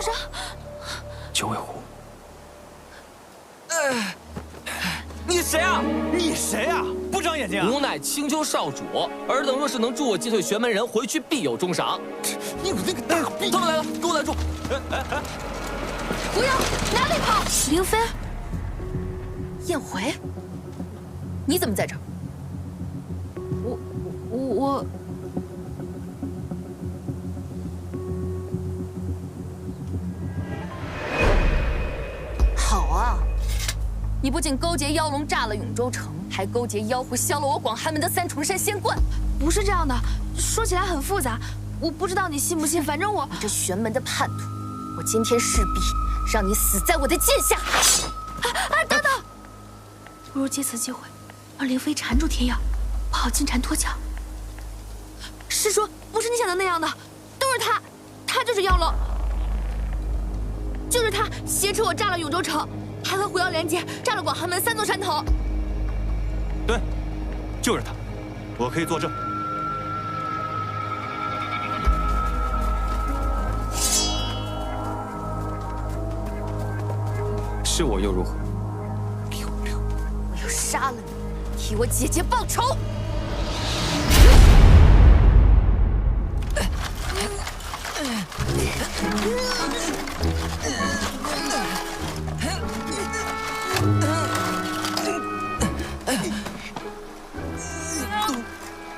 先生，九尾狐。你谁啊？你谁啊？不长眼睛啊！吾乃青丘少主，尔等若是能助我击退玄门人，回去必有重赏。你有那个大逼！他们来了，给我拦住！不要，哪里跑！凌飞，燕回，你怎么在这儿？我。 好啊！你不仅勾结妖龙炸了永州城，还勾结妖狐削了我广寒门的三重山仙冠。不是这样的，说起来很复杂，我不知道你信不信，反正我……你这玄门的叛徒，我今天势必让你死在我的剑下！等等！不如借此机会，让凌飞缠住天耀，不好金蝉脱壳。师叔，不是你想的那样的，都是他，他就是妖龙。 就是他挟持我炸了永州城，还和狐妖连结，炸了广寒门3座山头。对，就是他，我可以作证。是我又如何？我要杀了你，替我姐姐报仇！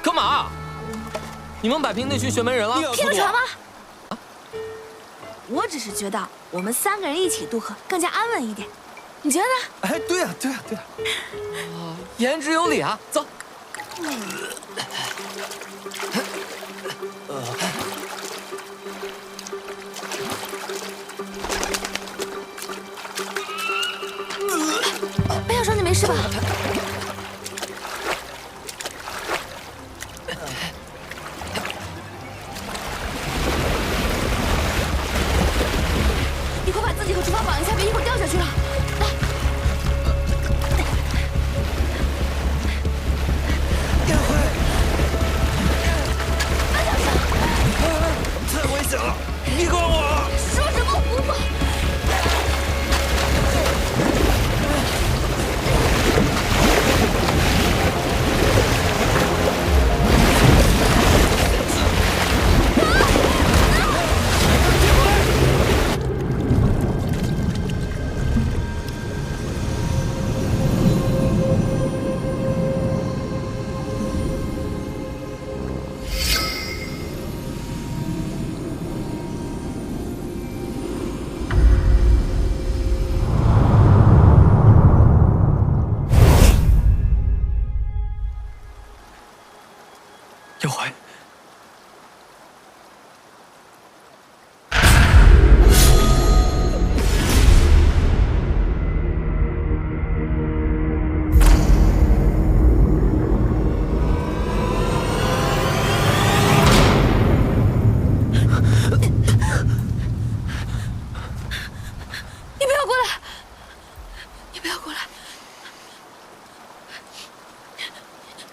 干嘛？你们摆平那群玄门人了？骗个船吗？我只是觉得我们3个人一起渡河更加安稳一点，你觉得呢？哎，对呀，对呀，对呀。言之有理啊！走。白小生，你没事吧？你快把自己和竹筏绑一下，别一会儿掉下去了。来，燕辉，白小生，太危险了，你管我！说什么胡话！ 耀怀，你不要过来！你不要过来！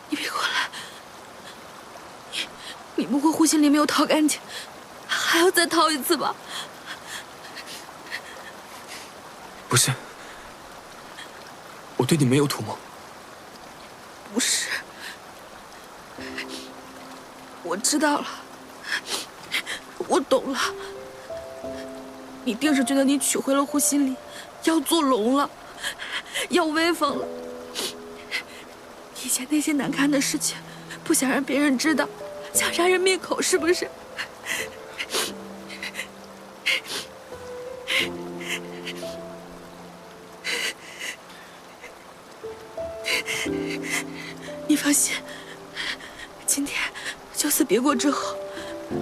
你别过来！你不过护心灵没有掏干净，还要再掏一次吧？不是，我对你没有图谋。不是，我知道了，我懂了。你定是觉得你取回了护心灵，要做龙了，要威风了。以前那些难堪的事情，不想让别人知道，想杀人灭口，是不是？你放心，今天就此别过之后，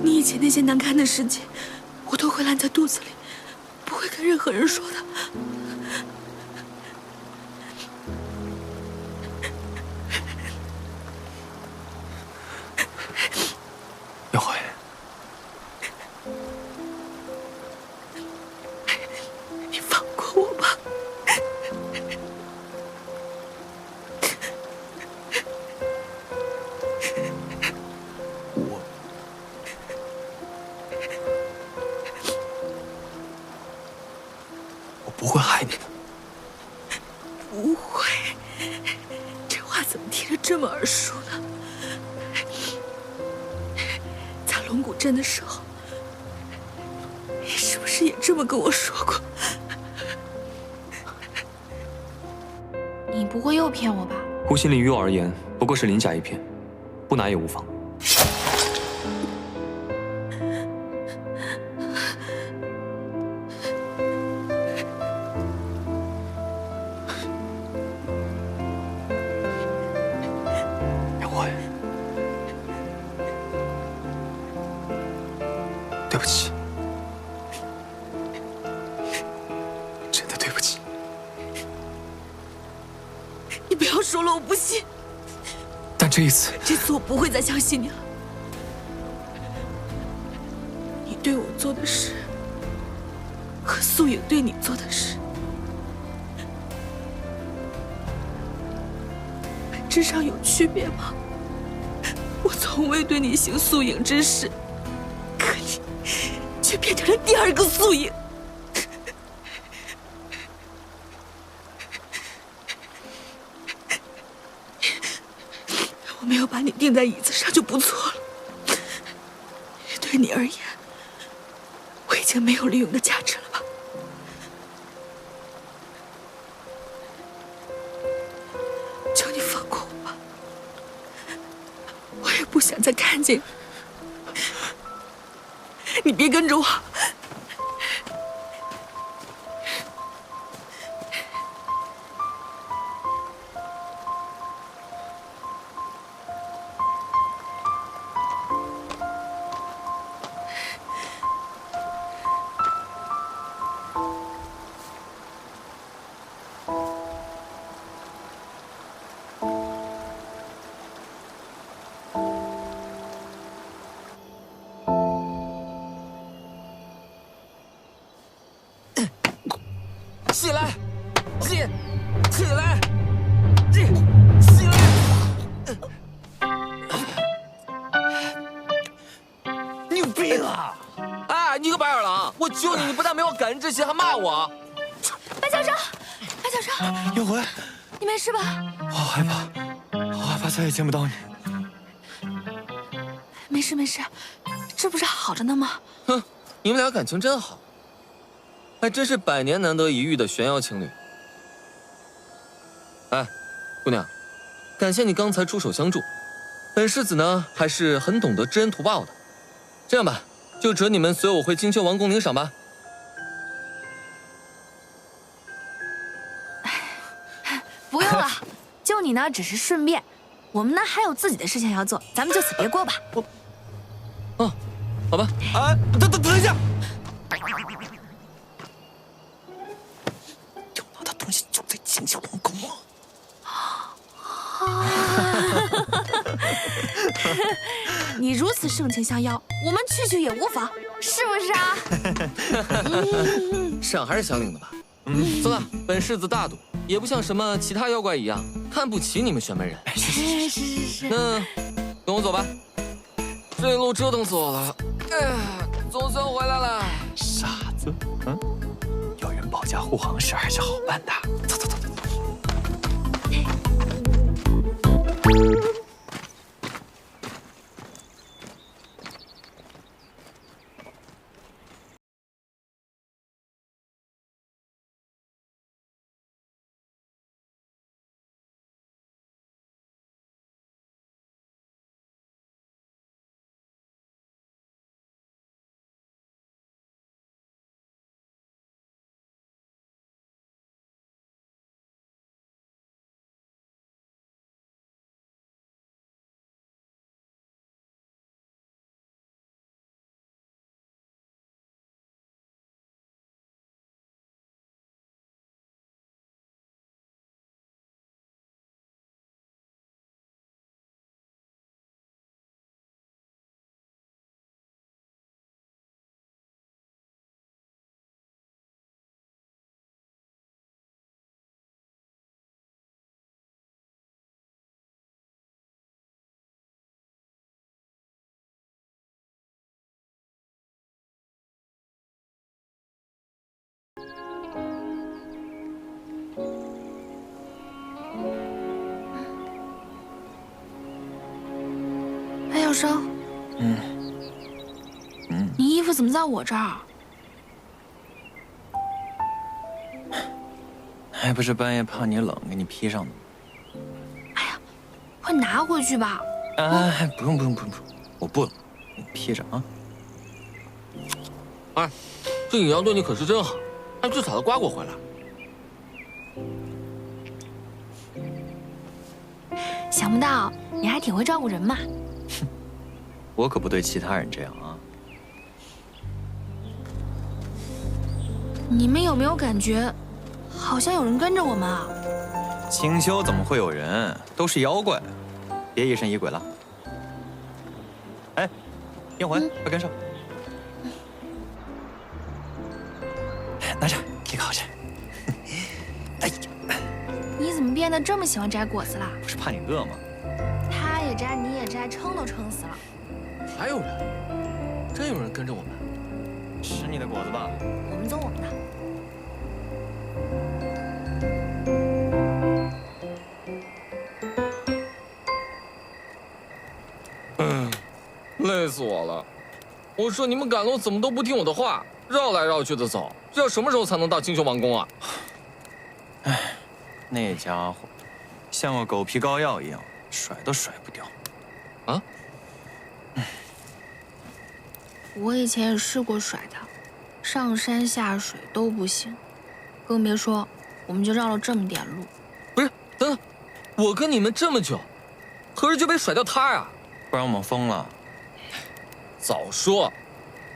你以前那些难堪的事情，我都会烂在肚子里，不会跟任何人说的。耀怀，你放过我吧。龙骨阵的时候，你是不是也这么跟我说过？你不会又骗我吧？护心灵于我而言，不过是鳞甲一片，不拿也无妨。杨怀，对不起，真的对不起。你不要说了，我不信。但这一次，这次我不会再相信你了。你对我做的事，和素影对你做的事，本质上有区别吗？我从未对你行素影之事，可你却变成了第二个素影。我没有把你钉在椅子上就不错了。对你而言，我已经没有利用的价值了吧？求你放过我吧，我也不想再看见你。你别跟着我。起来，起来，起来！你有病啊！哎，你个白眼狼！我救你，你不但没有感恩之心，还骂我。白小生，白小生，杨怀，你没事吧？好害怕，好害怕再也见不到你。没事没事，这不是好着呢吗？哼，你们俩感情真好，还真是百年难得一遇的玄妖情侣。哎，姑娘，感谢你刚才出手相助，本世子呢还是很懂得知恩图报的。这样吧，就准你们随我回金秋王宫领赏吧。不用了，救你呢只是顺便，我们呢还有自己的事情要做，咱们就此别过吧。哦，好吧。哎，等一下！要拿的东西就在金秋王宫啊！你如此盛情相邀，我们去也无妨，是不是啊？赏还是想领的吧。走了，本世子大度，也不像什么其他妖怪一样看不起你们玄门人。是。那跟我走吧，这一路折腾死我了。哎呀，总算回来了。傻子，有人保驾护航事还是好办的。走。白小生，怎么在我这儿？还不是半夜怕你冷，给你披上的。哎呀，快拿回去吧。哎，不用，我不冷，你披着啊。哎，这尹阳对你可是真好，还去采了瓜果回来。想不到你还挺会照顾人嘛。我可不对其他人这样啊。你们有没有感觉，好像有人跟着我们啊？青丘怎么会有人？都是妖怪，别疑神疑鬼了。哎，燕魂，快跟上。拿着，给烤着。哎呀，你怎么变得这么喜欢摘果子啦？不是怕你饿吗？他也摘，你也摘，撑都撑死了。还有人，真有人跟着我们？吃你的果子吧。我们走我们的。累死我了！我说你们赶路怎么都不听我的话，绕来绕去的走，这要什么时候才能到青丘王宫啊？哎，那家伙像个狗皮膏药一样，甩都甩不掉。啊？我以前也试过甩它，上山下水都不行，更别说我们就绕了这么点路。不是，等等，我跟你们这么久，何时就被甩掉他啊？不然我们疯了。早说，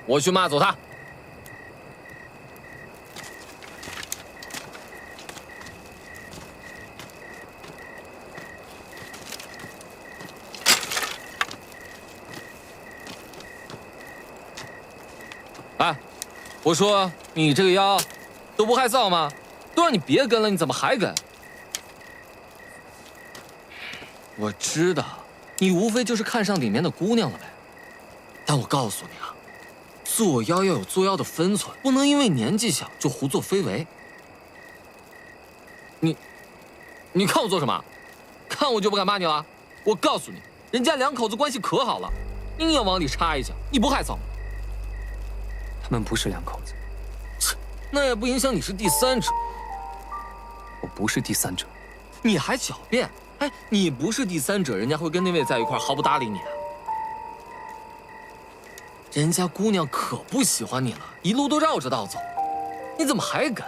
我去骂走他。哎，我说你这个妖，都不害臊吗？都让你别跟了，你怎么还跟？我知道，你无非就是看上里面的姑娘了呗。但我告诉你啊，做妖要有做妖的分寸，不能因为年纪小就胡作非为。你看我做什么？看我就不敢骂你了。我告诉你，人家两口子关系可好了，硬要往里插一脚，你不害臊吗？他们不是两口子。切，那也不影响你是第三者。我不是第三者。你还狡辩？哎，你不是第三者，人家会跟那位在一块毫不搭理你啊？人家姑娘可不喜欢你了，一路都绕着道走，你怎么还跟？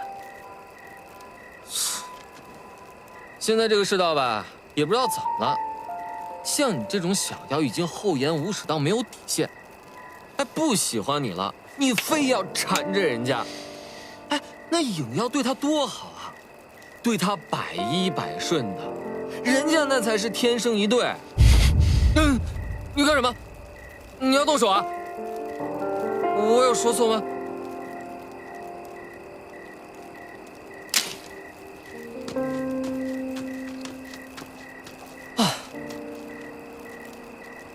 现在这个世道吧，也不知道怎么了，像你这种小妖已经厚颜无耻到没有底线，哎，不喜欢你了，你非要缠着人家，哎，那影妖对他多好啊，对他百依百顺的，人家那才是天生一对。你干什么？你要动手啊？我有说错吗？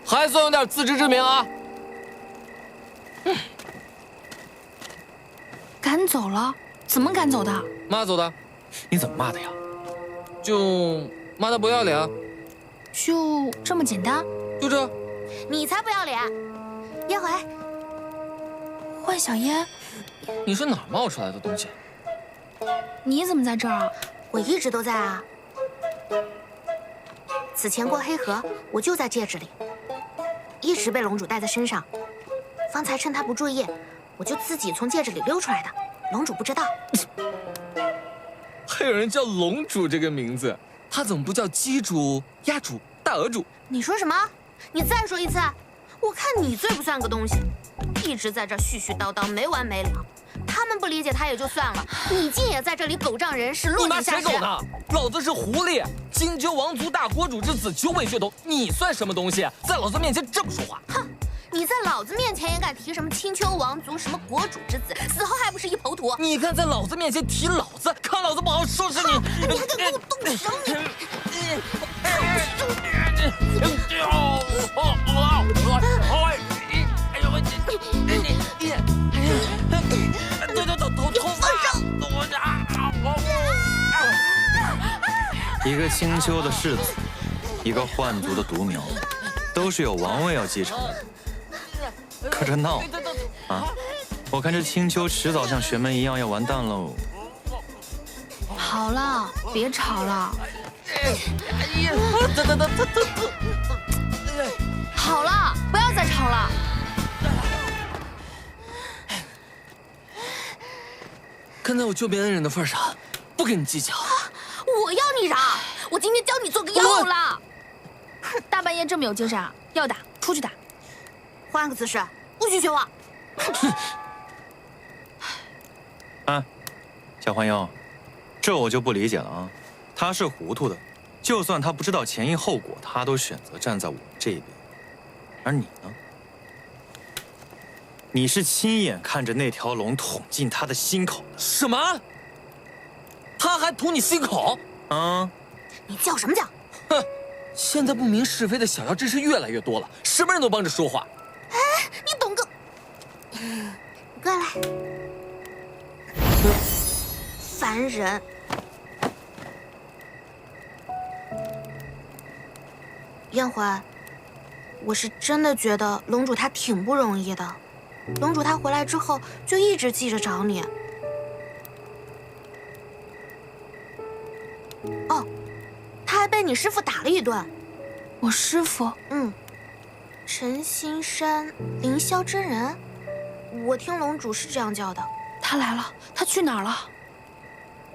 还算有点自知之明啊！赶走了？怎么赶走的？骂走的。你怎么骂的呀？就骂他不要脸。就这么简单？就这。你才不要脸！烟回。万小烟，你是哪儿冒出来的东西？你怎么在这儿啊？我一直都在啊。此前过黑河，我就在戒指里，一直被龙主带在身上。方才趁他不注意，我就自己从戒指里溜出来的，龙主不知道。还有人叫龙主这个名字，他怎么不叫鸡主、鸭主、大鹅主？你说什么？你再说一次，我看你最不算个东西，一直在这絮絮叨叨没完没了。他们不理解他也就算了，你竟也在这里狗仗人势，落井下石。你妈谁狗呢？老子是狐狸，青丘王族大国主之子，九尾血统，你算什么东西？在老子面前这么说话？哼！你在老子面前也敢提什么青丘王族，什么国主之子，死后还不是一抔土？你看在老子面前提老子，看老子不好好收拾你！你还敢跟我动手？一个青丘的世子，一个幻族的独苗，都是有王位要继承的。可这闹啊！我看这青丘迟早像玄门一样要完蛋喽。好了，别吵了。好了，不要再吵了。看在我救命恩人的份上，不跟你计较。我要你嚷！我今天教你做个妖偶了。大半夜这么有精神啊？要打出去打。换个姿势，不许学我。啊，小环妖，这我就不理解了啊。他是糊涂的，就算他不知道前因后果，他都选择站在我们这边。而你呢？你是亲眼看着那条龙捅进他的心口的。什么？他还捅你心口？啊！你叫什么叫？哼！现在不明是非的小妖真是越来越多了，什么人都帮着说话。哎，你懂个？过来，烦人！燕回，我是真的觉得龙主他挺不容易的。龙主他回来之后就一直记着找你。哦，他还被你师傅打了一顿。我师傅？陈新山凌霄真人，我听龙主是这样叫的。他来了，他去哪儿了？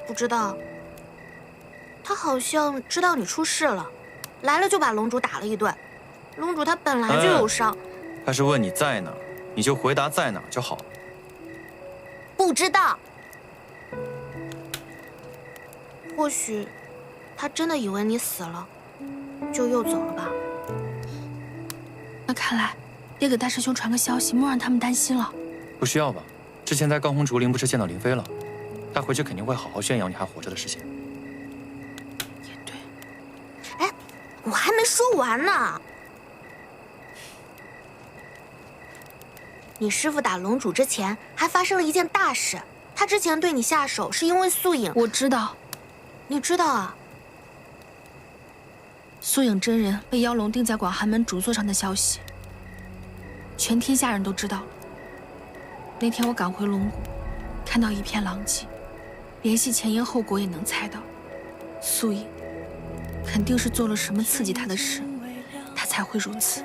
不知道。他好像知道你出事了，来了就把龙主打了一顿。龙主他本来就有伤。他是问你在哪儿，你就回答在哪儿就好了。不知道。或许他真的以为你死了，就又走了吧。那看来得给大师兄传个消息，莫让他们担心了。不需要吧？之前在高红竹林不是见到林飞了？他回去肯定会好好炫耀你还活着的事情。也对。哎，我还没说完呢。你师傅打龙主之前还发生了一件大事，他之前对你下手是因为素影。我知道。你知道啊？素影真人被妖龙钉在广寒门主座上的消息，全天下人都知道了。那天我赶回龙谷，看到一片狼藉，联系前因后果也能猜到，素影肯定是做了什么刺激他的事，他才会如此。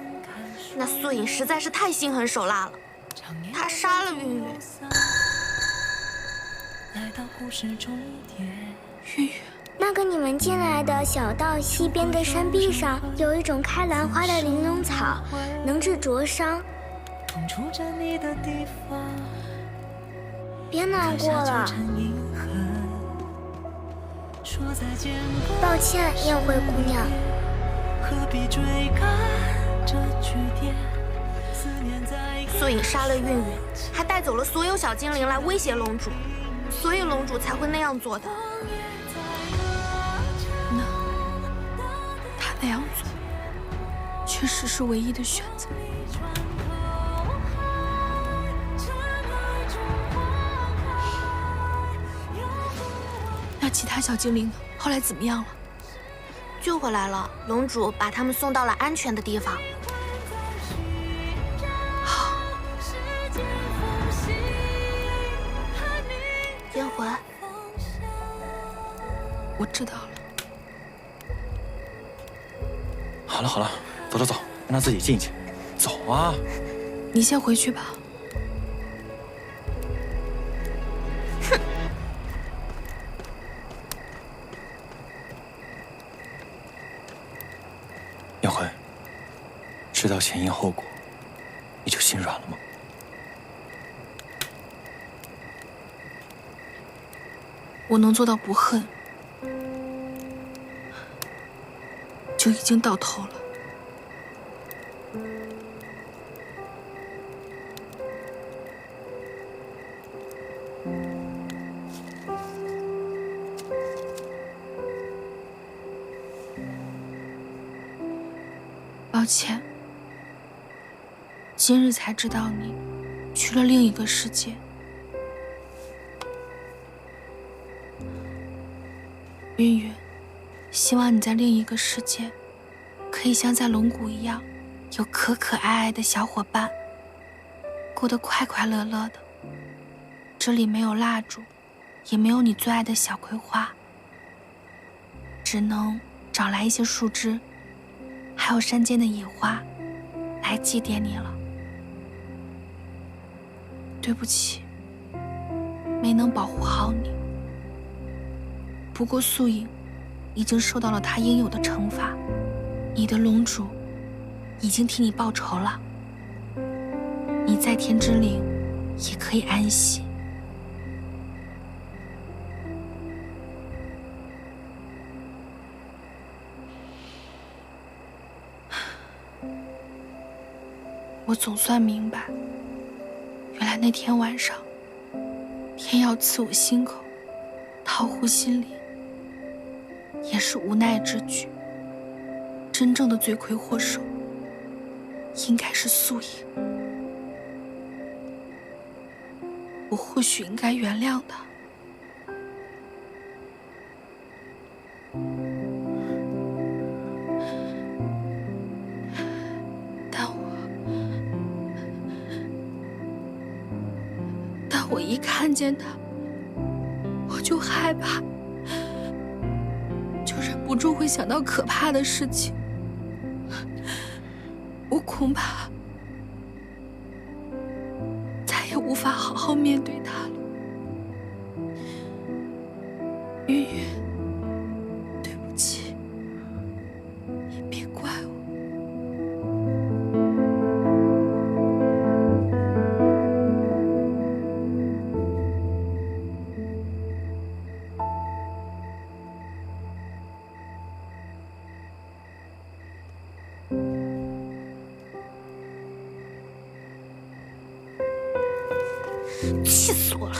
那素影实在是太心狠手辣了，他杀了韵韵。韵韵。那个你们进来的小道西边的山壁上，有一种开兰花的玲珑草，能治灼伤。别难过了。抱歉，燕回姑娘。素影杀了韵韵，还带走了所有小精灵来威胁龙主，所以龙主才会那样做的。那样做，确实是唯一的选择。那其他小精灵呢？后来怎么样了？救回来了，龙主把他们送到了安全的地方。好。燕回，我知道了。好了好了，走走走，让他自己进去。走啊！你先回去吧。哼！燕回，知道前因后果，你就心软了吗？我能做到不恨，就已经到头了。抱歉，今日才知道你去了另一个世界。韵韵，希望你在另一个世界，可以像在龙谷一样，有可可爱爱的小伙伴，过得快快乐乐的。这里没有蜡烛，也没有你最爱的小葵花，只能找来一些树枝，还有山间的野花，来祭奠你了。对不起，没能保护好你。不过素影已经受到了他应有的惩罚，你的龙主已经替你报仇了，你在天之灵也可以安息。我总算明白，原来那天晚上，天要刺我心口，桃护心灵，也是无奈之举。真正的罪魁祸首，应该是素影。我或许应该原谅他。但我一看见他，我就害怕，就忍不住会想到可怕的事情。我恐怕再也无法好好面对他了。云云，对不起，也别怪我。气死我了！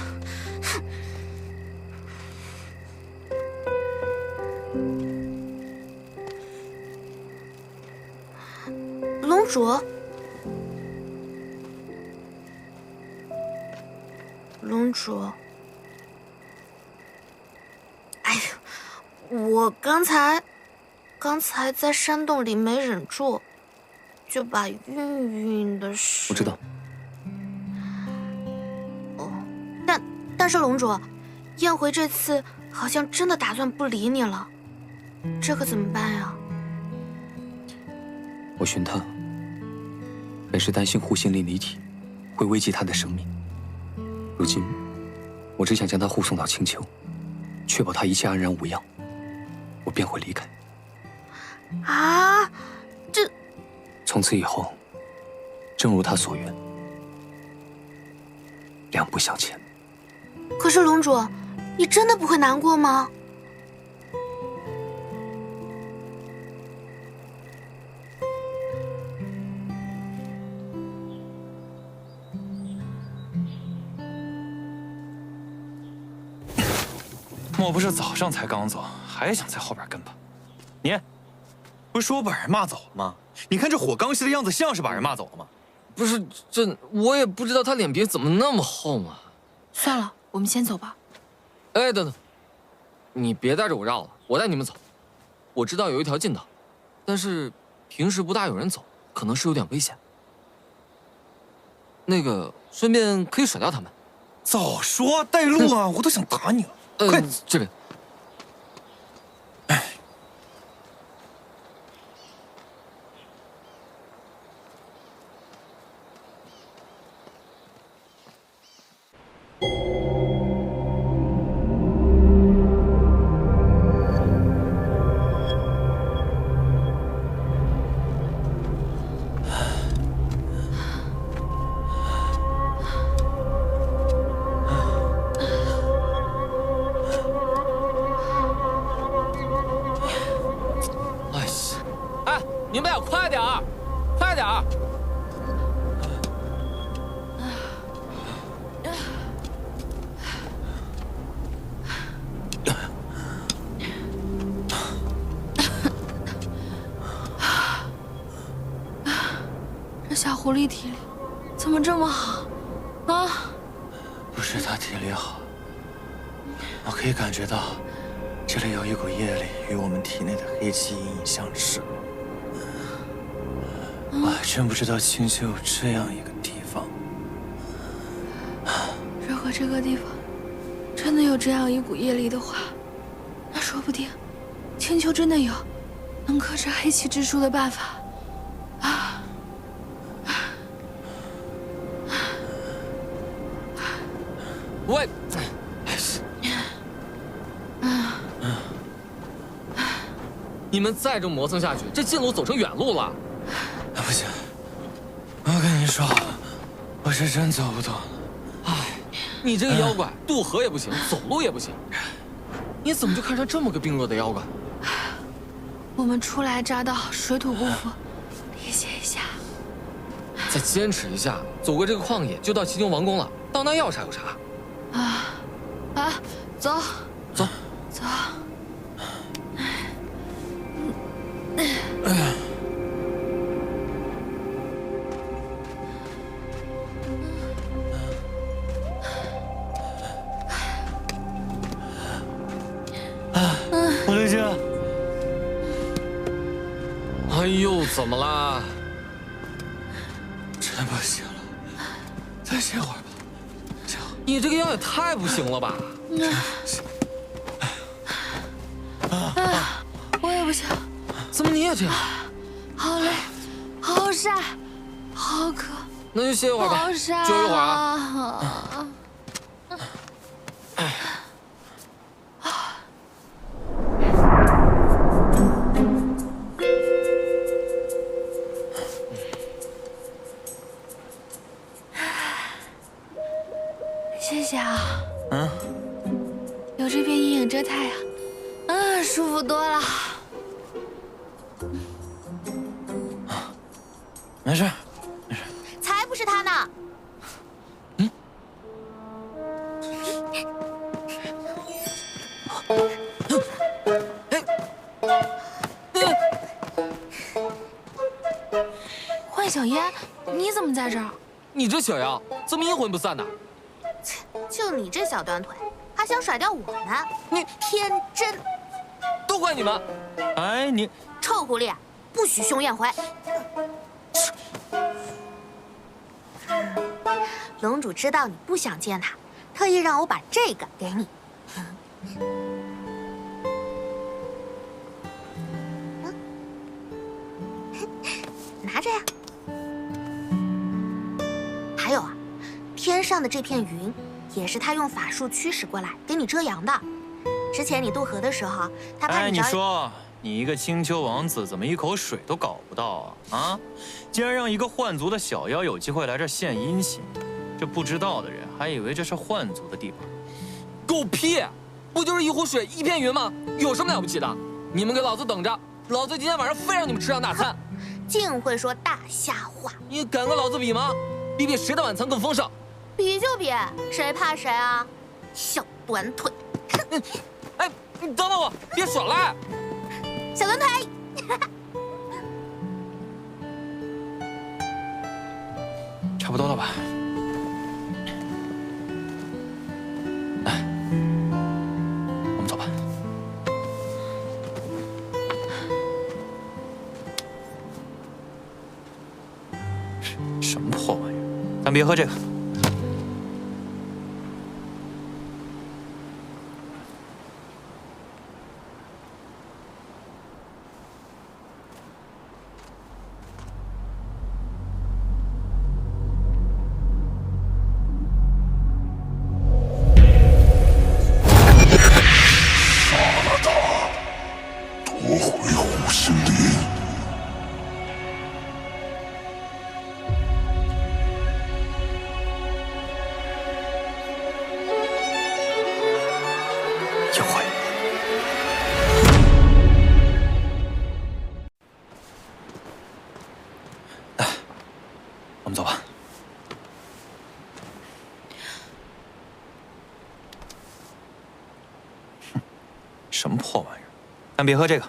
龙主，龙主，哎呀，我刚才在山洞里没忍住，就把晕晕的事。我知道。但是龙主，燕回这次好像真的打算不理你了，这可怎么办呀？我寻他，本是担心护心灵离体会危及他的生命。如今，我只想将他护送到青丘，确保他一切安然无恙，我便会离开。啊，这……从此以后，正如他所愿，两不相欠。可是龙主，你真的不会难过吗？莫不是早上才刚走，还想在后边跟吧？你，不是说把人骂走了吗？你看这火刚熄的样子，像是把人骂走了吗？不是，这我也不知道他脸皮怎么那么厚嘛。算了，我们先走吧。哎，等等，你别带着我绕了，我带你们走。我知道有一条近道，但是平时不大有人走，可能是有点危险。那个，顺便可以甩掉他们。早说带路啊！我都想打你了。快，这边。你们俩快点儿，快点儿！这小狐狸体力怎么这么好啊？不是他体力好，我可以感觉到这里有一股业力与我们体内的黑气隐隐相斥。我还真不知道青丘有这样一个地方。这和果这个地方真的有这样一股业力的话，那说不定青丘真的有能克制黑气之术的办法啊！喂，你们再这么磨蹭下去，这近路走成远路了。不行，我跟你说，我是真走不动了。哎，你这个妖怪，渡河也不行，走路也不行，你怎么就看上这么个病弱的妖怪？我们初来乍到，水土不服，理解一下。再坚持一下，走过这个旷野就到齐牛王宫了。到那要啥有啥。走，走，走。我的姐，哎呦，怎么啦？真不行了，再歇会儿吧。你这个腰也太不行了吧！我也不行，怎么你也这样？好累，好晒，好渴，那就歇一会儿吧，好晒就一会儿啊。谢谢啊。有这片阴影遮太阳，舒服多了。没事，才不是他呢！幻小烟，你怎么在这儿？你这小妖怎么阴魂不散呢？就你这小短腿，还想甩掉我呢？你天真！都怪你们！哎，你臭狐狸，不许凶焰回！龙主知道你不想见他，特意让我把这个给你。拿着呀。还有啊，天上的这片云，也是他用法术驱使过来给你遮阳的。之前你渡河的时候，他怕哎，你着。你说你一个青丘王子，怎么一口水都搞不到啊？啊！竟然让一个幻族的小妖有机会来这献殷勤，这不知道的人还以为这是幻族的地盘。狗屁！不就是一壶水一片云吗？有什么了不起的？你们给老子等着！老子今天晚上非让你们吃上大餐！净会说大瞎话！你敢跟老子比吗？比谁的晚餐更丰盛？比就比，谁怕谁啊？小短腿！哎，你等等我，别耍赖！小短腿！差不多了吧？来，我们走吧。什么破玩意儿？咱别喝这个。夺回护心灵。妖怪，来，我们走吧。哼，什么破玩意儿？咱别喝这个。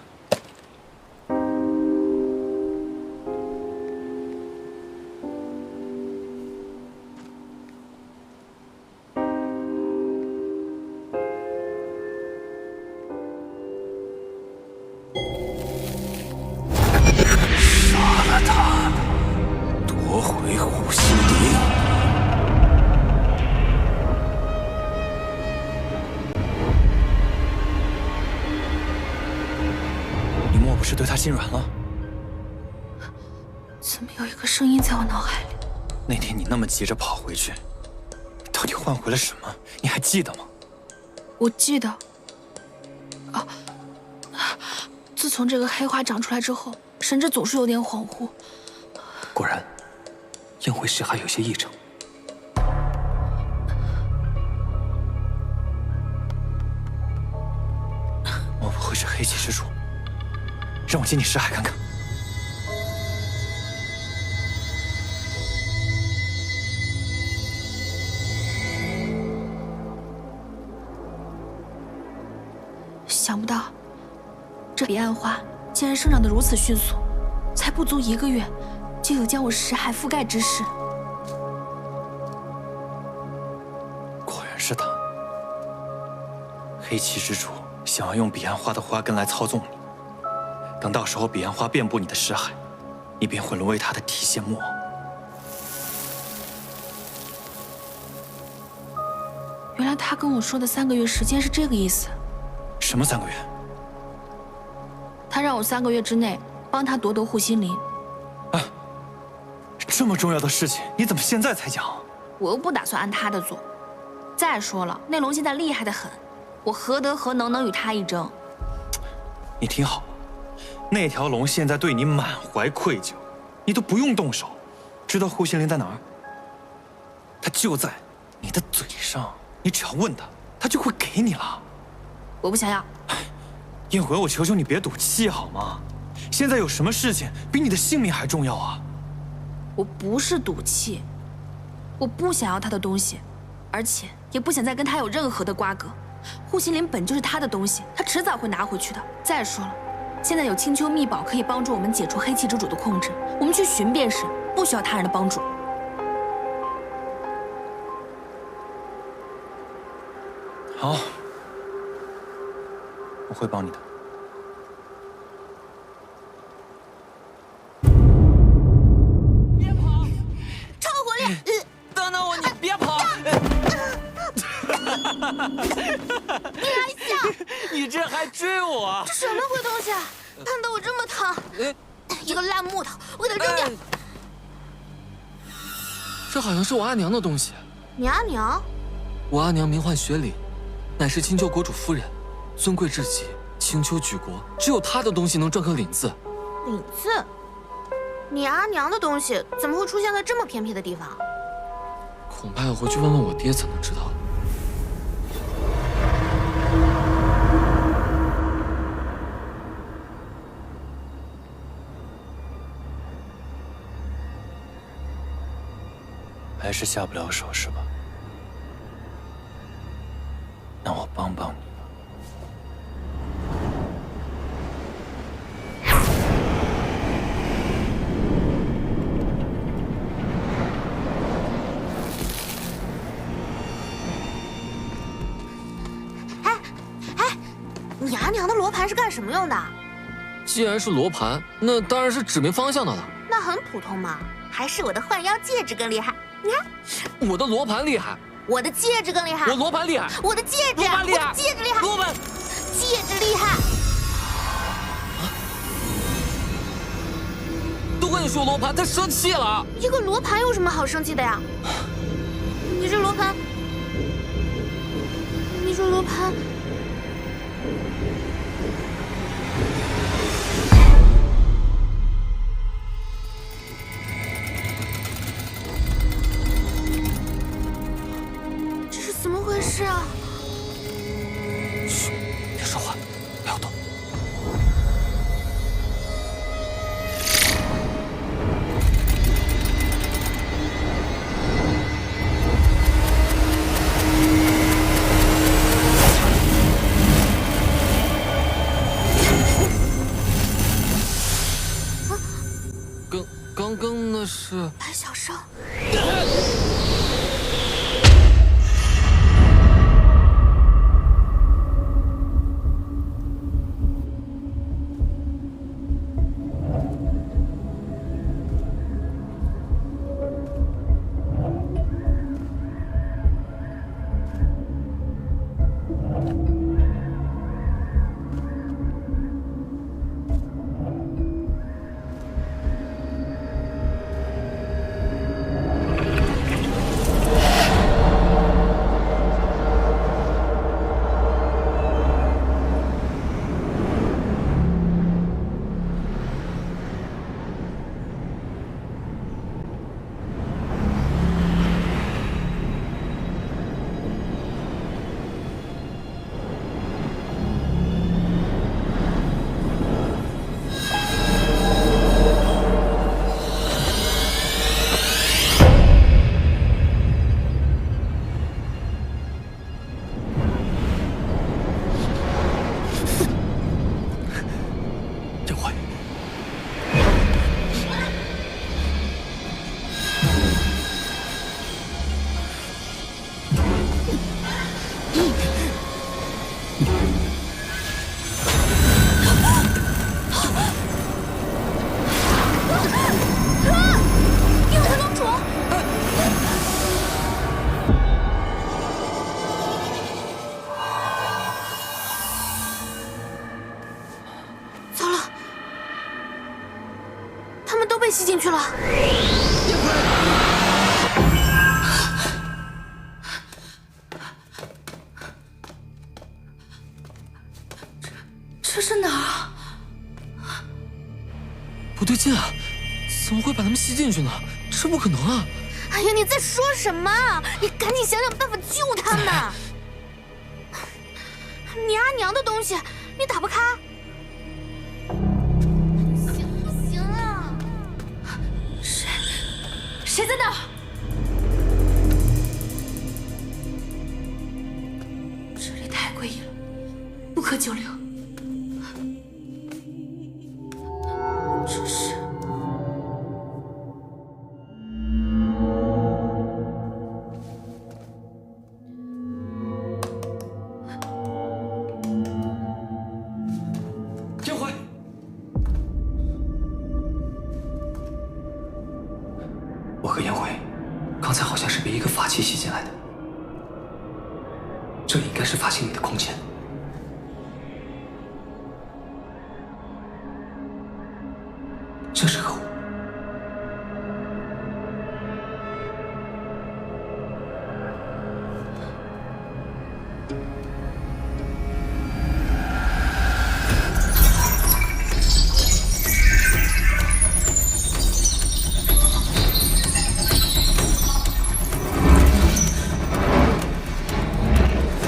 杀了他，夺回护心灵。是对他心软了？怎么有一个声音在我脑海里？那天你那么急着跑回去，到底换回了什么？你还记得吗？我记得。啊，自从这个黑花长出来之后，神智总是有点恍惚。果然，宴会时还有些异常。我不会是黑气之主，让我进你识海看看。想不到，这彼岸花竟然生长得如此迅速，才不足1个月，就有将我识海覆盖之势。果然是他，黑气之主想要用彼岸花的花根来操纵你。等到时候彼岸花遍布你的识海，你便会沦为他的提线木偶。原来他跟我说的3个月时间是这个意思。什么3个月？他让我3个月之内帮他夺得护心灵。啊，这么重要的事情，你怎么现在才讲？我又不打算按他的做。再说了，那龙现在厉害得很，我何德何能与他一争？你听好了，那条龙现在对你满怀愧疚，你都不用动手。知道护心灵在哪儿？它就在你的嘴上，你只要问他，他就会给你了。我不想要。燕回，我求求你别赌气好吗？现在有什么事情比你的性命还重要啊？我不是赌气，我不想要他的东西，而且也不想再跟他有任何的瓜葛。护心灵本就是他的东西，他迟早会拿回去的。再说了，现在有青丘秘宝可以帮助我们解除黑气之主的控制，我们去寻便是，不需要他人的帮助。好，我会帮你的。别跑！超火力！等等我，你别跑！你还笑？你这还追我？这什么鬼东西啊！烫得我这么烫！一个烂木头，我给它扔掉。这好像是我阿娘的东西。你阿娘？我阿娘名唤雪里，乃是青丘国主夫人，尊贵至极。青丘举国只有她的东西能篆刻领字。领字？你阿娘的东西怎么会出现在这么偏僻的地方？恐怕要回去问问我爹才能知道。还是下不了手是吧？那我帮帮你。你阿娘的罗盘是干什么用的？既然是罗盘，那当然是指明方向的了。那很普通嘛，还是我的幻妖戒指更厉害。你看，我的罗盘厉害，我的戒指更厉害。我罗盘厉害，我的戒指，罗盘厉害，我的戒指厉害，罗盘，戒指厉害。都跟你说罗盘，他生气了。一个罗盘有什么好生气的呀？你这罗盘，你说罗盘。怎么回事啊？嘘，别说话，不要动。刚刚那是白小生。劲啊！怎么会把他们吸进去呢？这不可能啊！哎呀，你在说什么？你赶紧想想办法救他们！你阿娘的东西，你打不开？行不行啊？谁在那儿？这里太诡异了，不可久留。这是。燕怀，我和燕怀刚才好像是被一个法器吸进来的，这应该是法器里的空间。这是何物？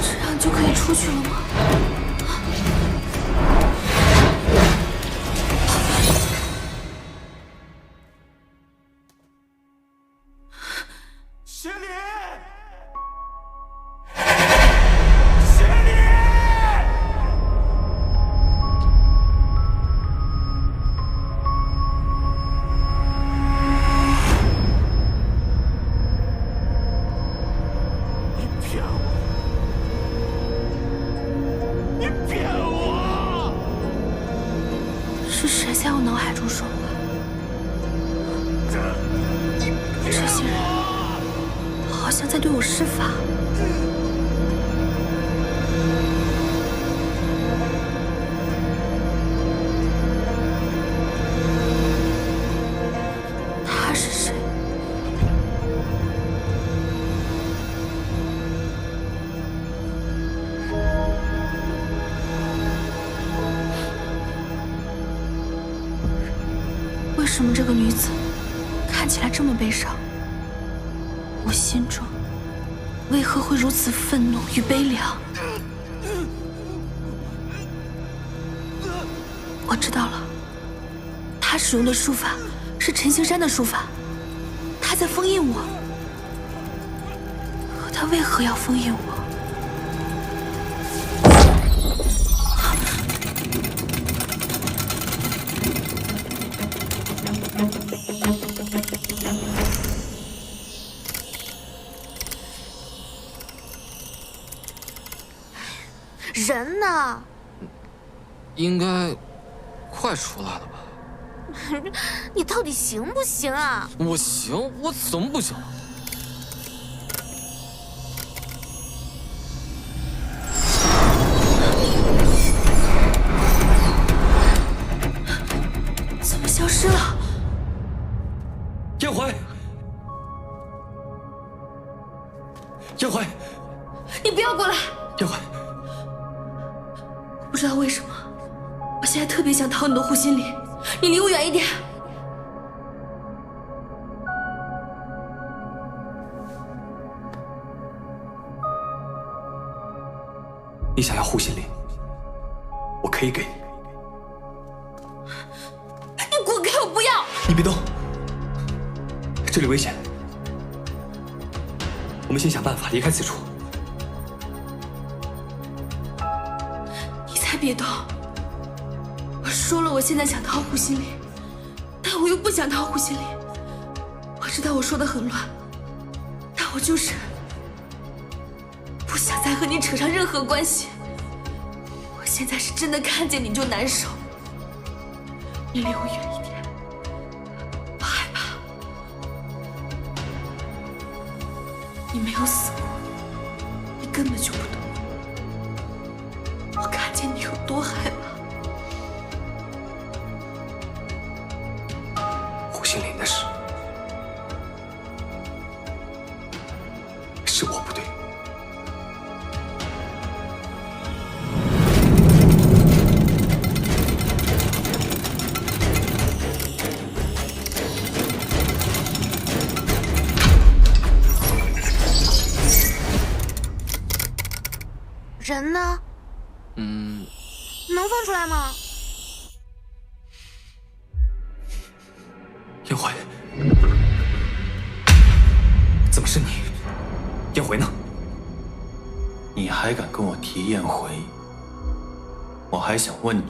这样就可以出去了吗？邪灵！邪灵！你骗我！你骗我！是谁在我脑海中说话？这些人好像在对我施法。他是谁？为什么这个女子看起来这么悲伤？我心中为何会如此愤怒与悲凉？我知道了，他使用的术法是陈行山的术法，他在封印我。可他为何要封印我？人呢？应该快出来了吧？你到底行不行啊？我行，我怎么不行？怎么消失了？燕怀，燕怀，你不要过来！燕怀，不知道为什么，我现在特别想逃你的护心里，你离我远一点。你想要护心灵，我可以给你。你滚开！我不要！你别动，这里危险，我们先想办法离开此处。你才别动！我说了，我现在想逃护心里，但我又不想逃护心里。我知道我说的很乱，但我就是不想再和你扯上任何关系。我现在是真的看见你就难受，你离我远一点，我害怕。你没有死过，你根本就不懂我看见你有多害怕。护心灵的事，是我不对。人呢？能放出来吗？燕回，怎么是你？燕回呢？你还敢跟我提燕回？我还想问你呢。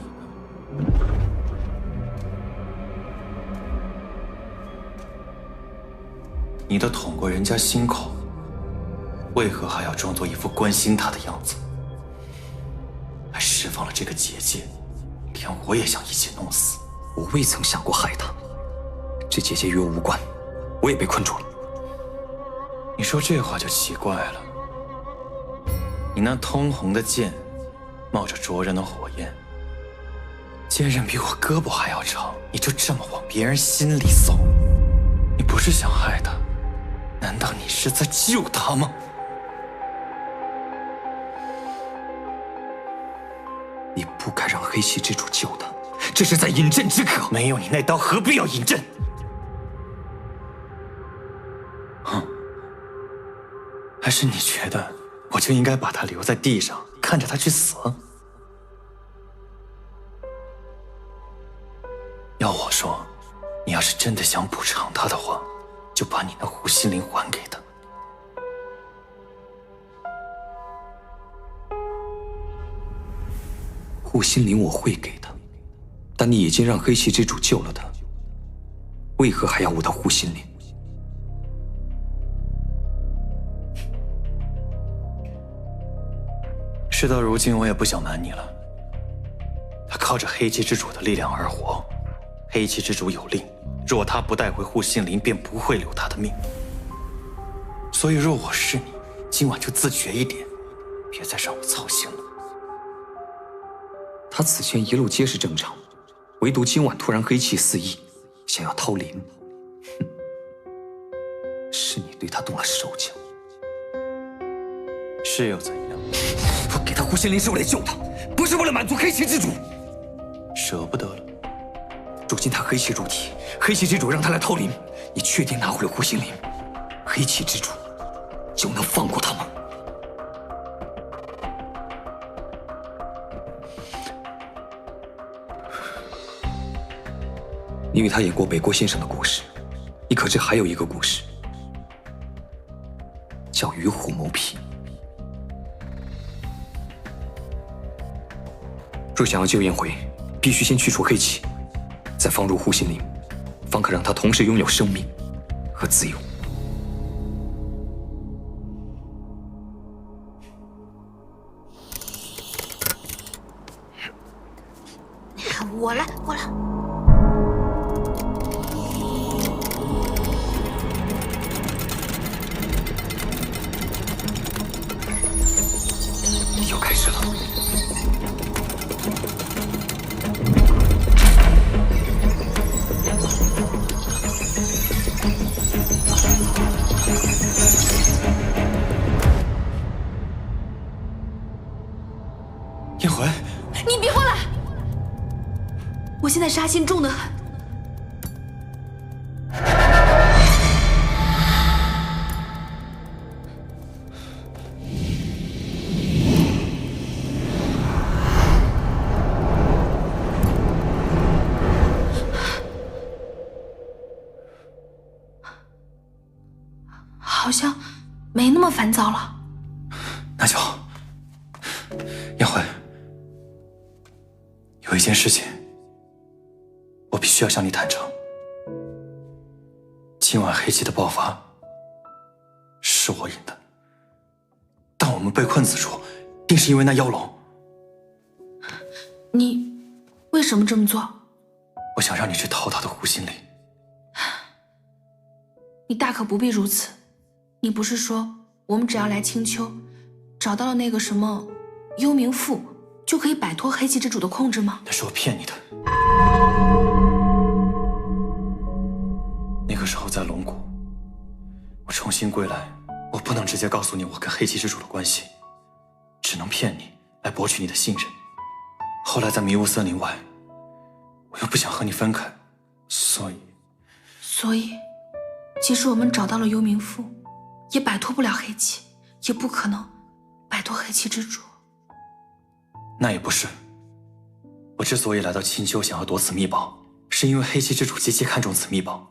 你都捅过人家心口，为何还要装作一副关心他的样子？还释放了这个结界，连我也想一起弄死。我未曾想过害他，这结界与我无关，我也被困住了。你说这话就奇怪了。你那通红的剑，冒着灼热的火焰，剑刃比我胳膊还要长，你就这么往别人心里送？你不是想害他，难道你是在救他吗？你不该让黑气之主救他，这是在饮鸩止渴。没有你那刀，何必要饮鸩？还是你觉得我就应该把他留在地上，看着他去死？要我说，你要是真的想补偿他的话，就把你那护心灵还给他。护心灵我会给他，但你已经让黑气之主救了他，为何还要我的护心灵？事到如今，我也不想瞒你了。他靠着黑气之主的力量而活，黑气之主有令，若他不带回护心灵，便不会留他的命。所以，若我是你，今晚就自觉一点，别再让我操心了。他此前一路皆是正常，唯独今晚突然黑气四溢，想要掏灵。是你对他动了手脚。是又怎样？我给他护心灵是为了救他，不是为了满足黑气之主。舍不得了。如今他黑气入体，黑气之主让他来掏灵，你确定拿回了护心灵，黑气之主就能放过他吗？你与他演过北郭先生的故事，你可知还有一个故事，叫与虎谋皮。若想要救燕回，必须先去除黑气，再放入护心灵，方可让他同时拥有生命和自由。我来。又开始了。燕回，你别过来！我现在杀心重得很。好像没那么烦躁了。那就好。燕回，有一件事情，我必须要向你坦诚。今晚黑气的爆发是我引的，但我们被困此处，定是因为那妖龙。你为什么这么做？我想让你去掏他的护心灵。你大可不必如此。你不是说我们只要来青丘，找到了那个什么幽冥赋，就可以摆脱黑气之主的控制吗？那是我骗你的。那个时候在龙谷，我重新归来，我不能直接告诉你我跟黑气之主的关系，只能骗你来博取你的信任。后来在迷雾森林外，我又不想和你分开，所以，即使我们找到了幽冥赋，也摆脱不了黑气，也不可能摆脱黑气之主。那也不是。我之所以来到青丘想要夺此秘宝，是因为黑漆之主极其看重此秘宝。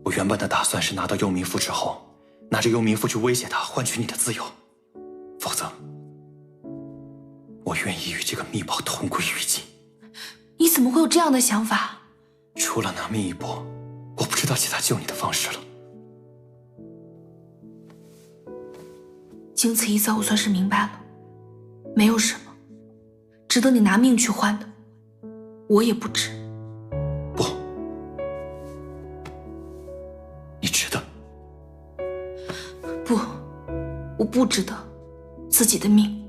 我原本的打算是拿到幽冥符之后，拿着幽冥符去威胁他，换取你的自由。否则，我愿意与这个秘宝同归于尽。你怎么会有这样的想法？除了拿命一搏，我不知道其他救你的方式了。经此一遭，我算是明白了，没有什么值得你拿命去换的，我也不值。不，你值得。不，我不值得，自己的命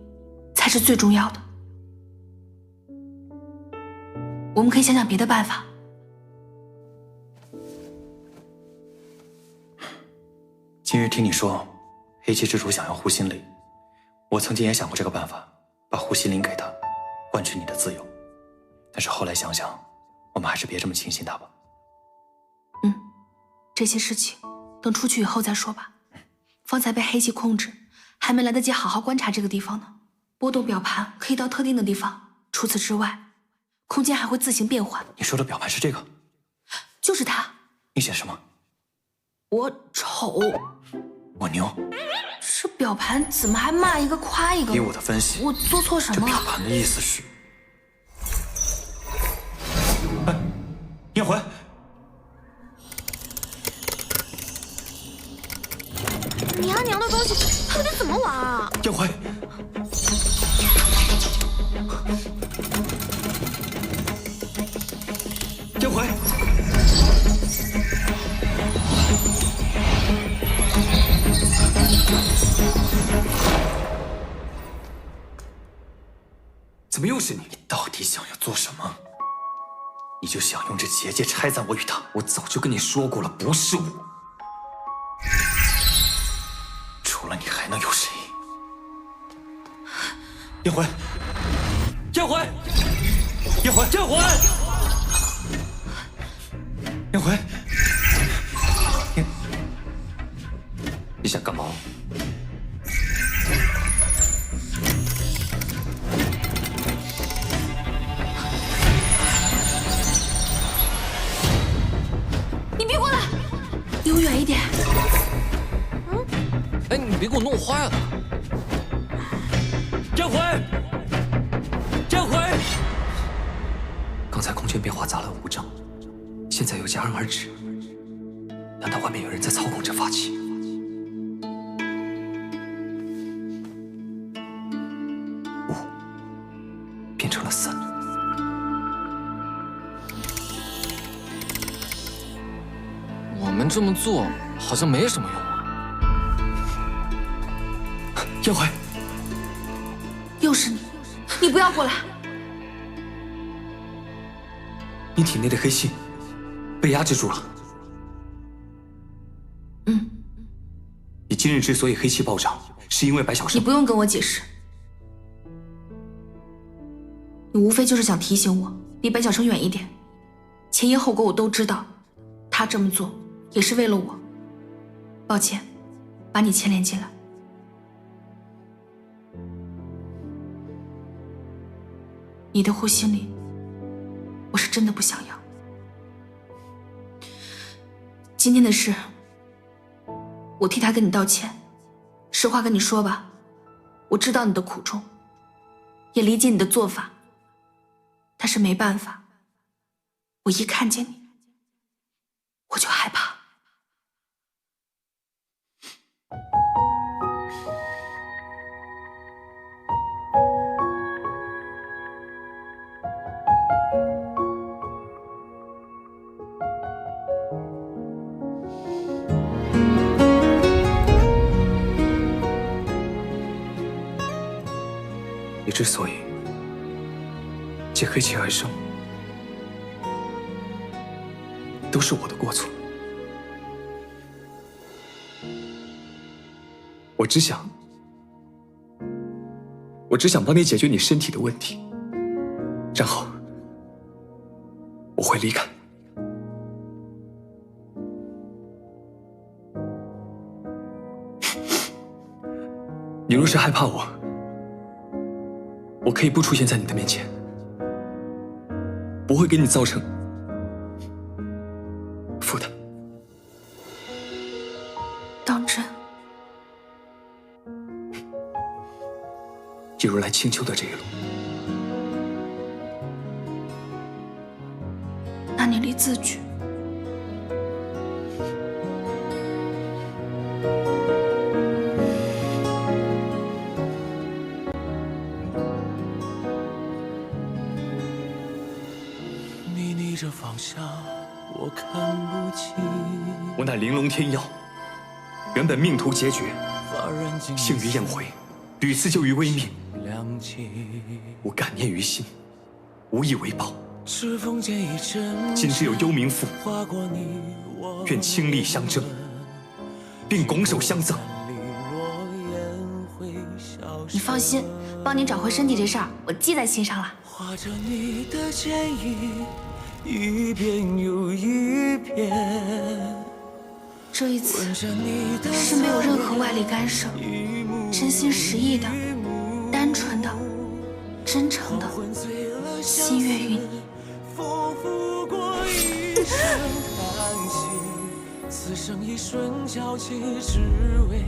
才是最重要的。我们可以想想别的办法。今日听你说，黑漆之主想要护心灵，我曾经也想过这个办法，把护心灵给他，换取你的自由。但是后来想想，我们还是别这么轻信他吧。这些事情等出去以后再说吧。方才被黑气控制，还没来得及好好观察这个地方呢。波动表盘可以到特定的地方，除此之外，空间还会自行变换。你说的表盘是这个？就是它。你写什么？我丑。我牛。这表盘怎么还骂一个夸一个？以我的分析，我做错什么了？这表盘的意思是……哎，燕回，你阿娘的东西到底怎么玩啊？燕回，燕回。怎么又是你？你到底想要做什么？你就想用这结界拆散我与他？我早就跟你说过了，不是我。除了你还能有谁？燕回，燕回，燕回，燕回，燕回，你想干嘛？你别过来，离我远一点。哎，你别给我弄坏了。燕回，燕回，刚才空间变化杂乱无章，现在又戛然而止。难道外面有人在操控着法器？5变成了3。我们这么做好像没什么用啊。燕回，又是你，你不要过来！你体内的黑气被压制住了。你今日之所以黑气暴涨，是因为白小生。你不用跟我解释，你无非就是想提醒我离白小生远一点。前因后果我都知道，他这么做也是为了我。抱歉，把你牵连进来。你的护心灵，我是真的不想要。今天的事，我替他跟你道歉。实话跟你说吧，我知道你的苦衷，也理解你的做法，但是没办法，我一看见你，我就害怕。你之所以借黑气而生，都是我的过错。我只想帮你解决你身体的问题，然后我会离开。你若是害怕我，我可以不出现在你的面前，不会给你造成负担。当真？一如来青丘的这一路，那你离字据你逆着方向，我看不清。我乃玲珑天妖，原本命途决绝，发人惊幸于宴会，屡次救于危命。亮起，我感念于心，无以为报。指缝间一阵，今只有幽冥赋，划过你我愿倾力相争，并拱手相赠。你放心，帮你找回身体这事儿，我记在心上了。画着你的剪影，一遍又一遍。这一次闻着你的是没有任何外力干涉，真心实意的、单纯的、真诚的，心悦于你。风拂过一声叹息，此生一瞬交集，只为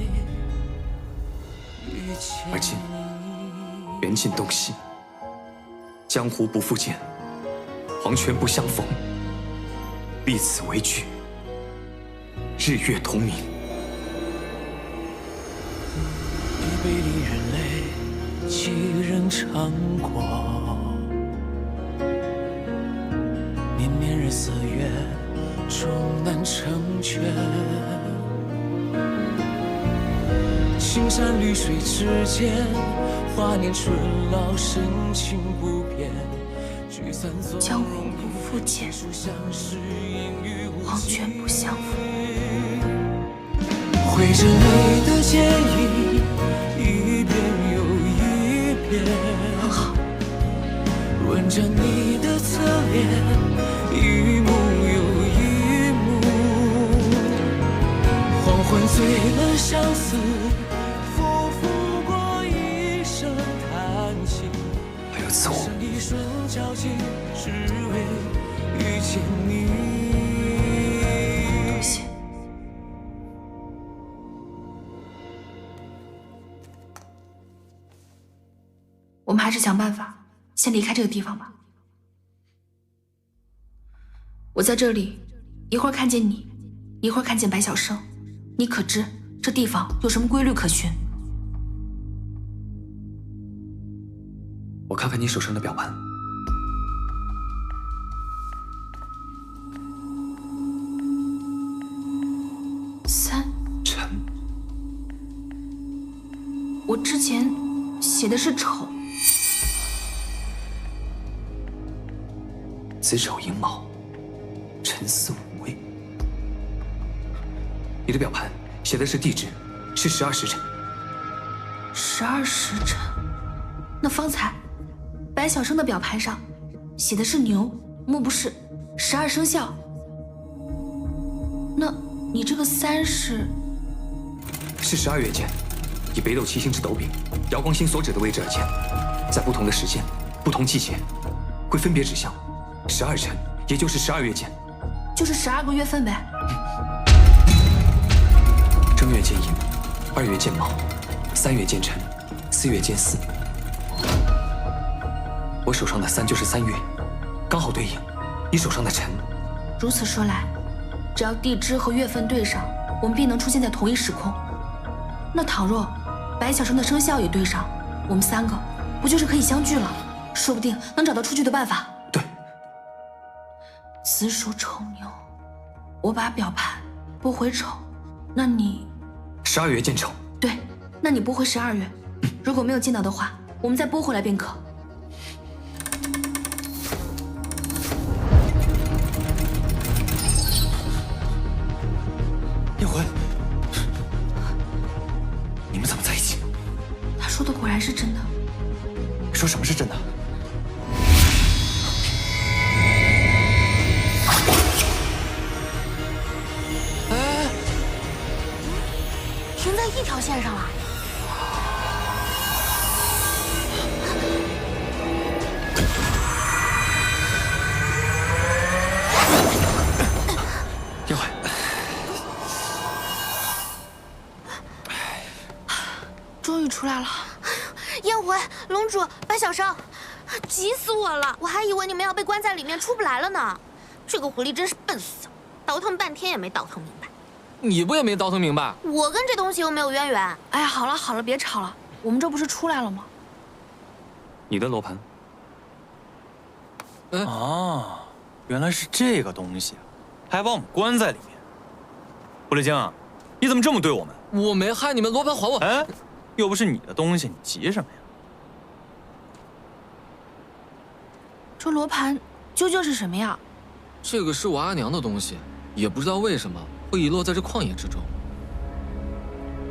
遇见而今缘尽东西，江湖不复见，黄泉不相逢，立此为据，日月同明。一杯离人泪，几人尝过？年年日思月，终难成全。青山绿水之间，华年春老，深情不变。聚散纵江湖不复见，黄泉不相逢。绘着你的剪影，一遍又一遍。很好。吻着你的侧脸，一幕又一幕。黄昏醉了相思，风拂过一声叹息。还有此物，一瞬交集，只为遇见你。多谢。我们还是想办法先离开这个地方吧。我在这里，一会儿看见你，一会儿看见白晓生，你可知这地方有什么规律可循？我看看你手上的表盘。3辰，我之前写的是丑。子丑寅卯，辰巳午未。你的表盘写的是地支，是12时辰。12时辰。那方才白晓生的表盘上写的是牛，莫不是12生肖？那你这个3是12月间，以北斗七星之斗柄、瑶光星所指的位置而见，在不同的时间、不同季节，会分别指向12辰，也就是12月间，就是12个月份呗。正月见寅，2月见卯，3月见辰，4月见巳。我手上的3就是3月，刚好对应你手上的辰。如此说来，只要地支和月份对上，我们便能出现在同一时空。那倘若白晓生的生肖也对上，我们3个不就是可以相聚了？说不定能找到出去的办法。对，子鼠丑牛，我把表盘拨回丑，那你12月见丑。对，那你拨回12月。如果没有见到的话，我们再拨回来便可。燕魂，你们怎么在一起？他说的果然是真的。说什么是真的？哎，停在一条线上了。终于出来了！燕回、龙主、白小生，急死我了！我还以为你们要被关在里面出不来了呢。这个狐狸真是笨死了，倒腾半天也没倒腾明白。你不也没倒腾明白？我跟这东西又没有渊源。哎呀，好了好了，别吵了，我们这不是出来了吗？你的罗盘。哦，原来是这个东西，还把我们关在里面。狐狸精啊，你怎么这么对我们？我没害你们，罗盘还我！哎，又不是你的东西，你急什么呀？这罗盘究竟是什么呀？这个是我阿娘的东西，也不知道为什么会遗落在这旷野之中。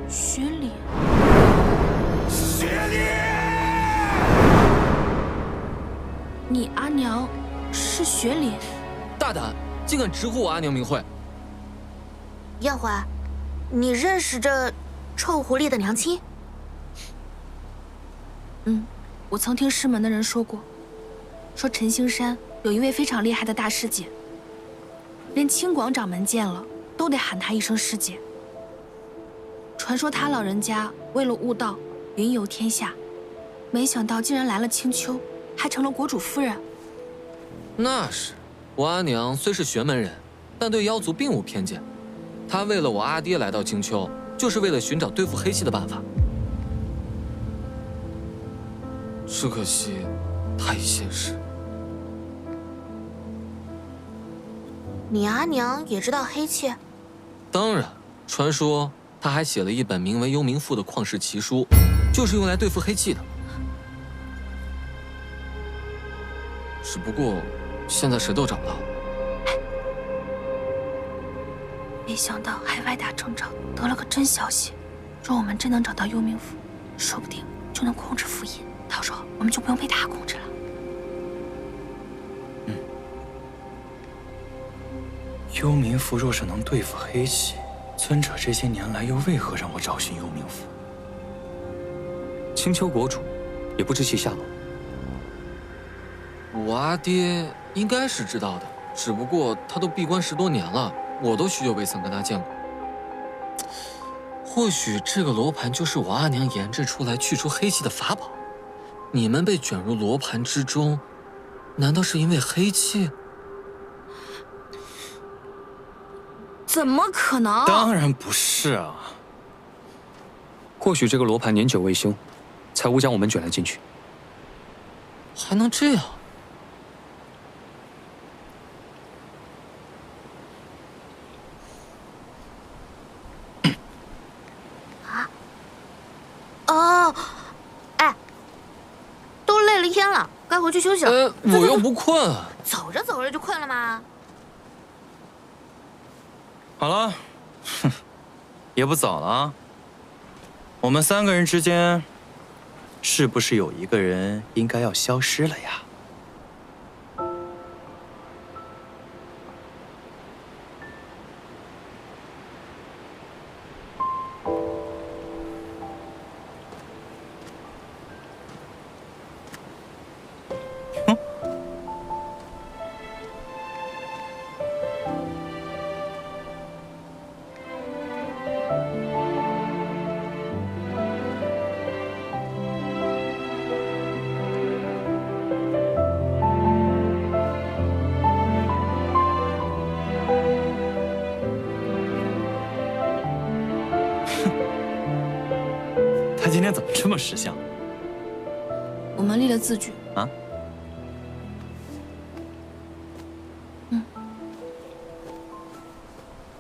雪里，你阿娘是雪里？大胆，竟敢直呼我阿娘名讳！燕回，你认识这臭狐狸的娘亲？我曾听师门的人说过，说陈星山有一位非常厉害的大师姐，连清广掌门见了都得喊她一声师姐。传说他老人家为了悟道，云游天下，没想到竟然来了青丘，还成了国主夫人。那是，我阿娘虽是玄门人，但对妖族并无偏见。她为了我阿爹来到青丘，就是为了寻找对付黑气的办法。只可惜，他已仙逝。你阿娘也知道黑气？当然，传说他还写了一本名为《幽冥赋》的旷世奇书，就是用来对付黑气的。只不过，现在谁都找不到。没想到海外大征兆得了个真消息，若我们真能找到幽冥符，说不定就能控制符印，到时候我们就不用被他控制了。幽冥符若是能对付黑气，尊者这些年来又为何让我找寻幽冥符？青丘国主也不知其下落。我阿爹应该是知道的，只不过他都闭关10多年了，我都许久未曾跟他见过。或许这个罗盘就是我阿娘研制出来去除黑气的法宝。你们被卷入罗盘之中，难道是因为黑气？怎么可能？当然不是啊！或许这个罗盘年久未修，才误将我们卷了进去。还能这样？哦，哎，都累了一天了，该回去休息了。我又不困。走着走着就困了吗？好了，哼，也不早了啊。我们3个人之间，是不是有一个人应该要消失了呀？他今天怎么这么识相？我们立了字据啊。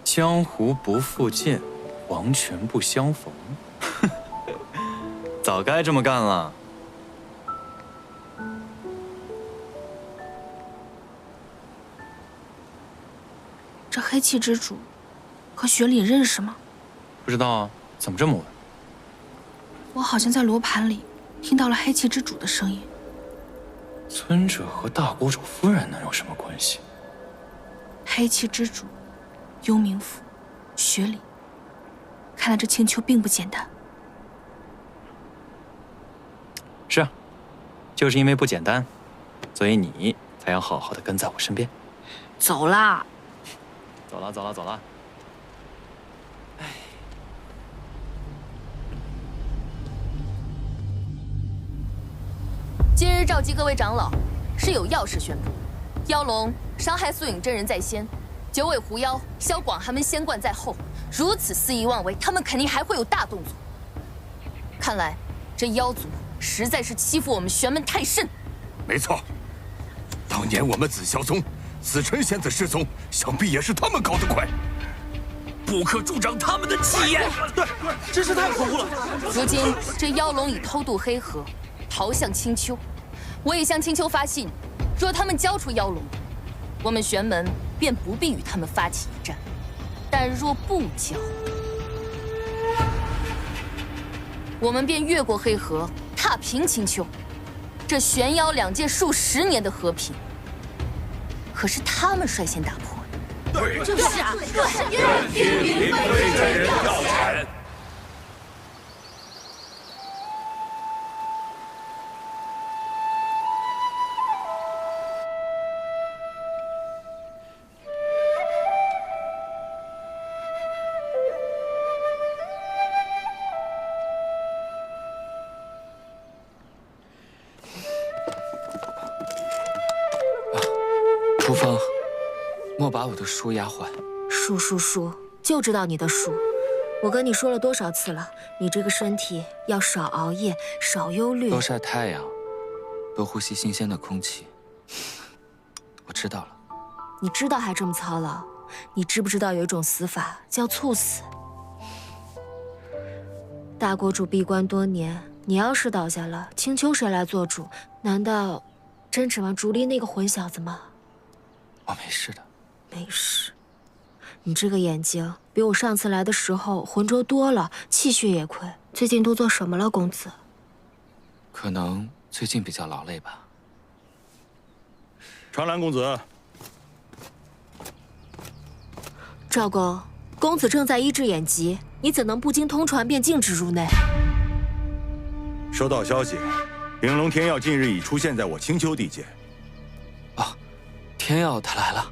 江湖不复见，黄泉不相逢。早该这么干了。这黑气之主和雪里认识吗？不知道，怎么这么问？我好像在罗盘里听到了黑气之主的声音。尊者和大国主夫人能有什么关系？黑气之主，幽冥府，雪里，看来这青丘并不简单。是啊，就是因为不简单，所以你才要好好的跟在我身边。走啦。走了，走了，走了。哎。今日召集各位长老，是有要事宣布。妖龙伤害素影真人在先，九尾狐妖萧广寒门仙冠在后，如此肆意妄为，他们肯定还会有大动作。看来这妖族实在是欺负我们玄门太甚。没错，当年我们紫霄宗、紫辰仙子失踪，想必也是他们搞得快。不可助长他们的气焰。对，真是太可恶了。如今这妖龙已偷渡黑河，逃向青丘。我已向青丘发信，若他们交出妖龙，我们玄门便不必与他们发起一战；但若不交，我们便越过黑河，踏平青丘。这玄妖两界数十年的和平，可是他们率先打破的。对，就是啊，对，愿替林飞真人道歉。厨房，莫把我的书压坏。书，就知道你的书。我跟你说了多少次了，你这个身体要少熬夜，少忧虑，多晒太阳，多呼吸新鲜的空气。我知道了。你知道还这么操劳？你知不知道有一种死法叫猝死？大国主闭关多年，你要是倒下了，青丘谁来做主？难道真指望竹离那个混小子吗？我没事的。没事。你这个眼睛比我上次来的时候浑浊多了，气血也亏。最近都做什么了，公子？可能最近比较劳累吧。长兰公子，赵公，公子正在医治眼疾，你怎能不经通传便径直入内？收到消息，玲珑天耀近日已出现在我青丘地界。哦，天耀他来了。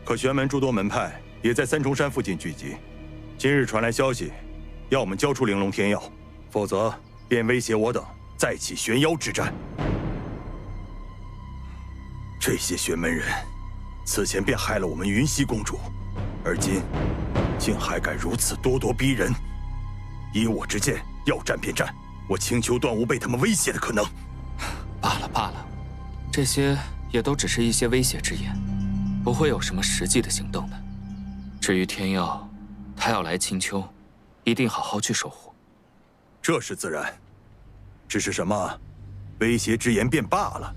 可玄门诸多门派也在三重山附近聚集，今日传来消息，要我们交出玲珑天耀，否则便威胁我等再起玄妖之战。这些玄门人，此前便害了我们云溪公主，而今竟还敢如此咄咄逼人。以我之见，要战便战，我青丘断无被他们威胁的可能。罢了，这些也都只是一些威胁之言。不会有什么实际的行动的。至于天耀，他要来青丘，一定好好去守护。这是自然，只是什么威胁之言便罢了。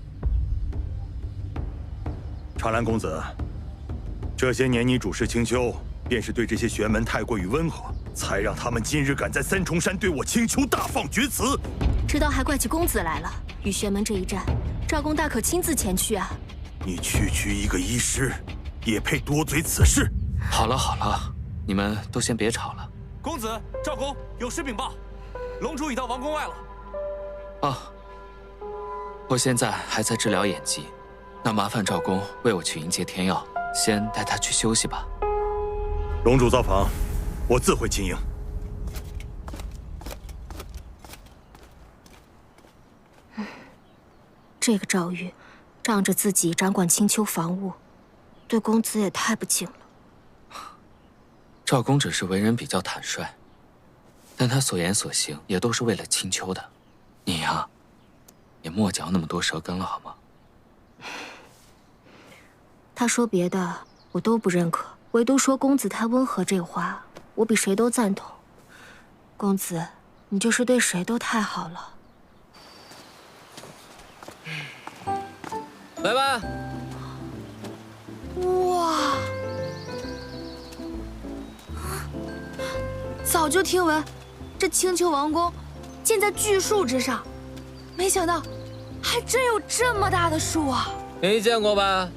长兰公子，这些年你主事青丘，便是对这些玄门太过于温和，才让他们今日敢在三重山对我青丘大放厥词。这倒还怪起公子来了。与玄门这一战，赵公大可亲自前去啊。你区一个医师，也配多嘴此事？好了，你们都先别吵了。公子，赵公有事禀报，龙主已到王宫外了。哦，我现在还在治疗眼疾，那麻烦赵公为我去迎接天耀，先带他去休息吧。龙主造访，我自会亲迎。这个赵玉，仗着自己掌管青丘防务，对公子也太不敬了。赵公只是为人比较坦率，但他所言所行也都是为了青丘的。你呀，也莫嚼那么多舌根了，好吗？他说别的我都不认可，唯独说公子太温和这话，我比谁都赞同。公子，你就是对谁都太好了。来吧。哇！早就听闻这青丘王宫建在巨树之上，没想到还真有这么大的树啊！没见过吧？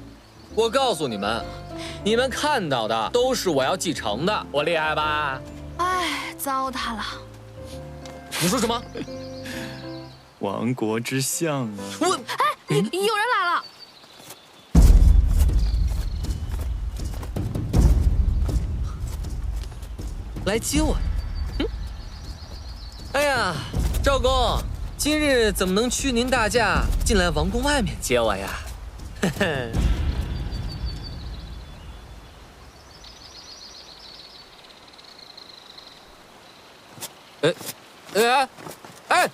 我告诉你们，你们看到的都是我要继承的，我厉害吧？哎，糟蹋了！你说什么？亡国之相啊！我有人来了！来接我。哎呀，赵公，今日怎么能屈您大驾进来王宫外面接我呀？呵呵。哎！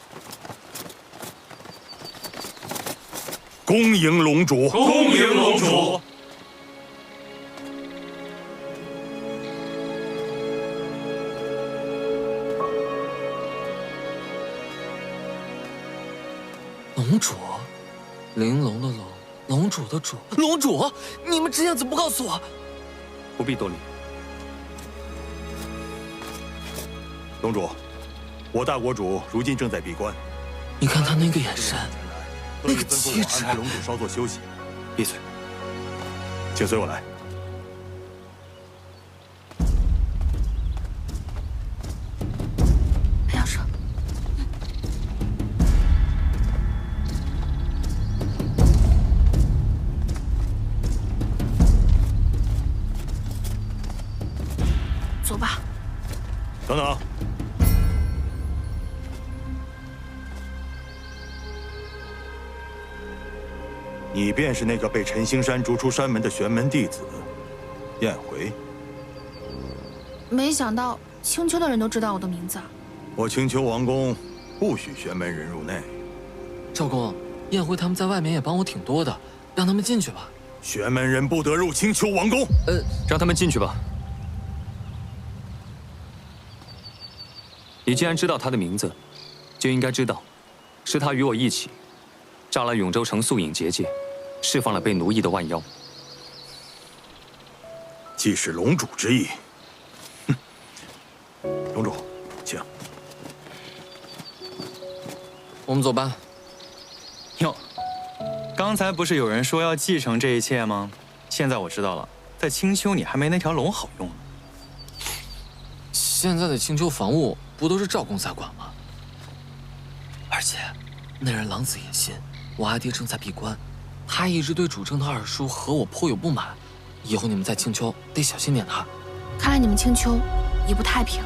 恭迎龙主！恭迎龙主！龙主，玲珑的龙，龙主的主，龙主，你们之前怎么不告诉我？不必多礼。龙主，我大国主如今正在闭关。你看他那个眼神，那个吩咐气质。我安排龙主稍作休息。闭嘴！请随我来。杨生，走吧。等等。你便是那个被陈星山逐出山门的玄门弟子，燕回。没想到青丘的人都知道我的名字。我青丘王宫不许玄门人入内。赵公，燕回他们在外面也帮我挺多的，让他们进去吧。玄门人不得入青丘王宫。让他们进去吧。你既然知道他的名字，就应该知道，是他与我一起，炸了永州城宿影结界，释放了被奴役的万妖。既是龙主之意，哼！龙主，请。我们走吧。哟，刚才不是有人说要继承这一切吗？现在我知道了，在青丘你还没那条龙好用呢。现在的青丘防务不都是赵公在管吗？而且，那人狼子野心，我阿爹正在闭关，他一直对主政的二叔和我颇有不满，以后你们在青丘得小心点他。看来你们青丘也不太平。